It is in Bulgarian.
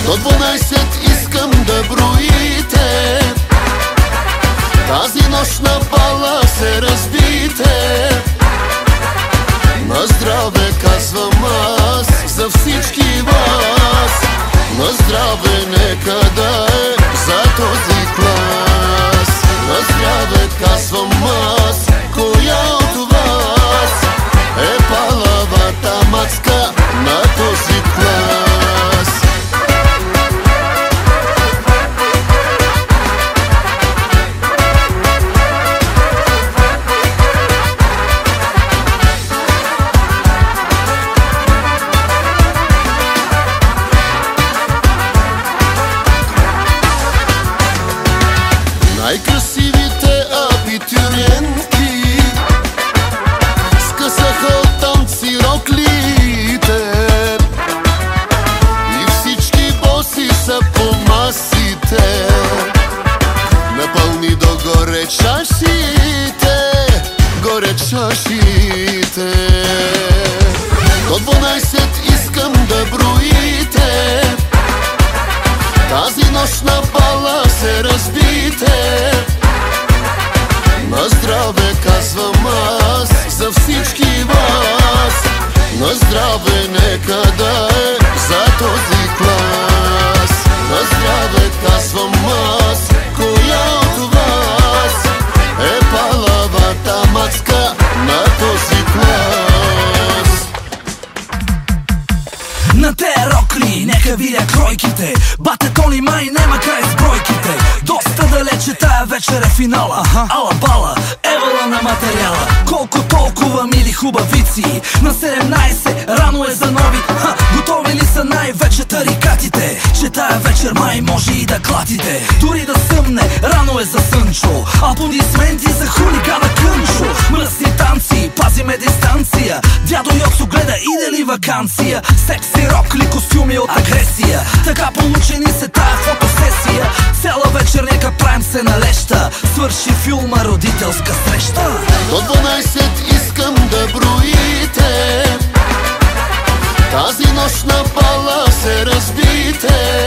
До 12 искам да броите, тази нощ на бала се разбите. На здраве казвам аз за всички вас, на здраве нека да е за този клас. На здраве казвам аз, коя от вас е палавата мацка на този клас? Най-красивите абитуриентки скъсаха от танци роклите и всички боси са по масите, напълни догоре чашите, горе чашите. До 12 искам да броите, тази нощ на бала се разбите. На здраве казвам аз за всички вас, на здраве нека да е за този клас. На здраве казвам аз, коя от вас е палавата мацка на този клас? На те рокли нека видя кройките, батетони май нема край с бройките. Доста далече тая вечер е финала, ала бала, евала на материала. Колко толкова мили хубавици, на 17 рано е за нови. Готови ли са най-вече тарикатите, че тая вечер май може и да клатите. Дори да съмне, рано е за Сънчо, аплодисменти за хулигана Кънчо. Мръсни танци, пазиме дистанция, дядо Йоксо гледа иде ли вакансия. Секси рокли, костюми от агресия, така получени се тая фотосесия. Цяла вечер нека правим се на леща, свърши филма родителска среща. До 12 искам да броите, тази нощ на бала се разбите.